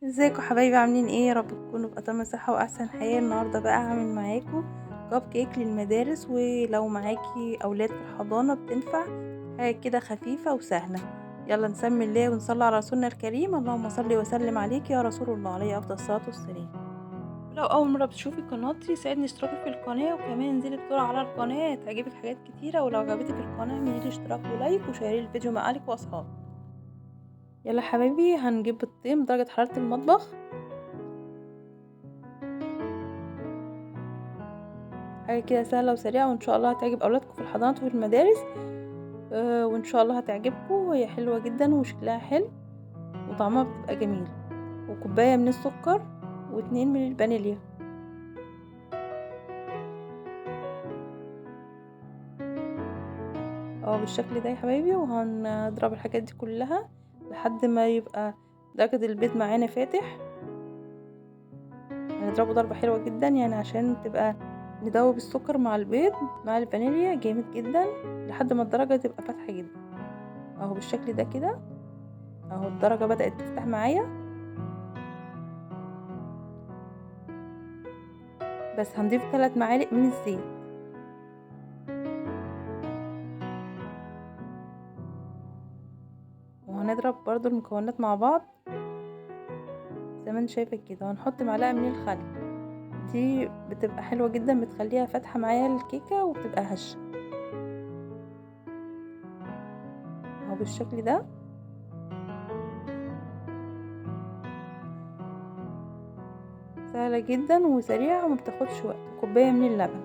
ازيكم حبايبي عاملين ايه؟ يا رب تكونوا بأتم صحة واحسن حال. النهارده بقى هعمل معاكم كب كيك للمدارس، ولو معاكي اولاد في الحضانة بتنفع. حاجة كده خفيفة وسهلة. يلا نسمي الله ونصلي على رسولنا الكريم. اللهم صل وسلم عليك يا رسول الله، عليه افضل الصلاة والسلام. لو اول مرة بتشوفي قناتي ساعدني اشتراكي في القناة، وكمان انزلي بسرعة على القناة هتعجبك حاجات كتيرة. ولو عجبتك القناة اعملي اشتراك ولايك وشيري الفيديو مع اهلك واصحابك. يلا حبايبي هنجيب بيضتين بدرجة حرارة المطبخ. حاجة كده سهلة وسريعة، وان شاء الله هتعجب اولادكم في الحضانات وفي المدارس. وان شاء الله هتعجبكم، وهي حلوة جدا وشكلها حلو وطعمها بتبقى جميل. وكوباية من السكر واتنين من الفانيليا. بالشكل ده يا حبايبي. وهنضرب الحاجات دي كلها لحد ما يبقى درجة البيض معانا فاتح. هنضربه ضربة حلوة جدا، يعني عشان تبقى ندوب السكر مع البيض مع الفانيليا جامد جدا لحد ما الدرجة تبقى فاتحة جدا. اهو بالشكل ده كده. اهو الدرجة بدأت تفتح معايا. بس هنضيف 3 معالق من الزيت. وهنضرب برضو المكونات مع بعض زي ما انت شايفة كده. وهنحط معلقة من الخل، دي بتبقى حلوة جدا، بتخليها فاتحة معايا الكيكة وبتبقى هشة. اهو بالشكل ده. سهلة جدا وسريعة وما بتاخدش وقت. كوباية من اللبن.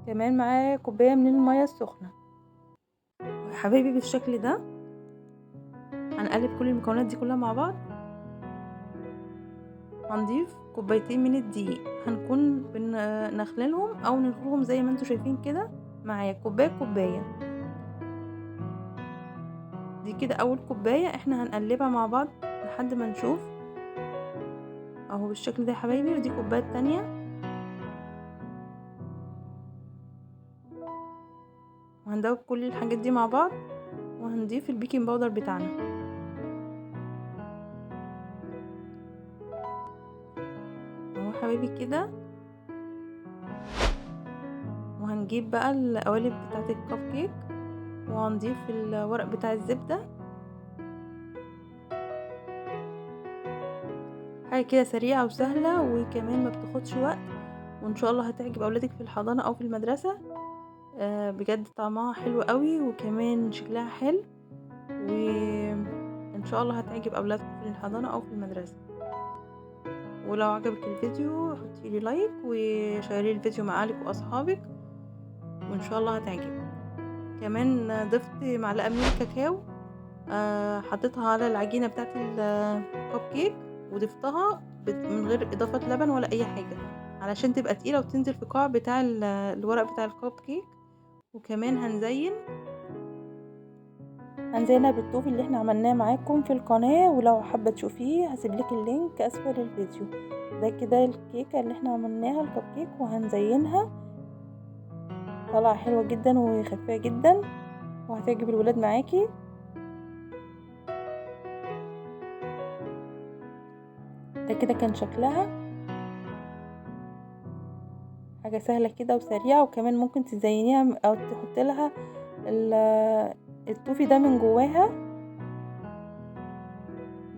كمان معايا كوباية من المية السخنة. يا حبايبي بالشكل ده هنقلب كل المكونات دي كلها مع بعض. هنضيف كوبايتين من الدقيق، هنكون بنخللهم او نخلهم زي ما انتوا شايفين كده معايا، كوباية كوباية. دي كده اول كوباية، احنا هنقلبها مع بعض لحد ما نشوف. اهو بالشكل ده يا حبايبي. ودي كوباية تانية. وهندوب كل الحاجات دي مع بعض، وهنضيف البيكنج باودر بتاعنا. اهو حبايبي كده. وهنجيب بقى القوالب بتاعة الكب كيك، وهنضيف الورق بتاع الزبدة. حاجة كده سريعة وسهلة وكمان ما بتاخدش وقت، وان شاء الله هتعجب اولادك في الحضانة او في المدرسة. بجد طعمها حلو قوي وكمان شكلها حلو، وان شاء الله هتعجب اولادكم في الحضانة او في المدرسة. ولو عجبك الفيديو حطيلي لايك وشيري الفيديو مع اهلك واصحابك، وان شاء الله هتعجبك. كمان ضفت معلقة من الكاكاو. حطيتها على العجينة بتاعت الكب كيك، وضفتها من غير اضافة لبن ولا اي حاجة، علشان تبقى تقيلة وتنزل في القاع بتاع الورق بتاع الكب كيك. وكمان هنزينها بالطوف اللي احنا عملناه معاكم في القناة، ولو حابة تشوفيه هسيبلك اللينك اسفل الفيديو. ده كده الكيكة اللي احنا عملناها الكب كيك، وهنزينها. طالعة حلوة جدا وخفيفة جدا وهتعجب الولاد معاكي. ده كده كان شكلها. حاجة سهلة كده وسريعة، وكمان ممكن تزينيها او تحط لها الطوفي ده من جواها.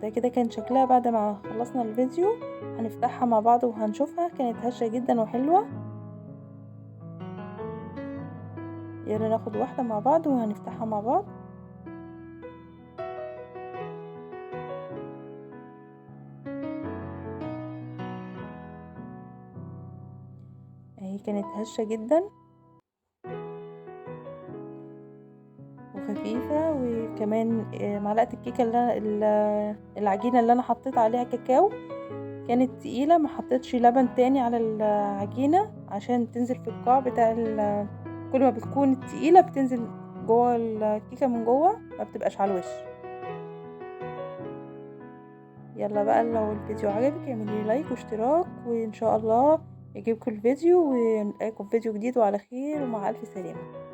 ده كده كان شكلها بعد ما خلصنا الفيديو. هنفتحها مع بعض وهنشوفها، كانت هشة جدا وحلوة. يلا ناخد واحدة مع بعض وهنفتحها مع بعض. اهي كانت هشة جدا وخفيفة. وكمان معلقة الكيكة العجينة اللي انا حطيت عليها كاكاو كانت تقيلة، ما حطيتش لبن تاني على العجينة عشان تنزل في القاع بتاع كل ما بتكون التقيلة بتنزل جوه الكيكة من جوه، ما بتبقاش على الوش. يلا بقى لو الفيديو عجبك اعملي لايك واشتراك، وان شاء الله يعجبكم الفيديو، ونلاقيكم في فيديو جديد وعلى خير ومع الف سلامة.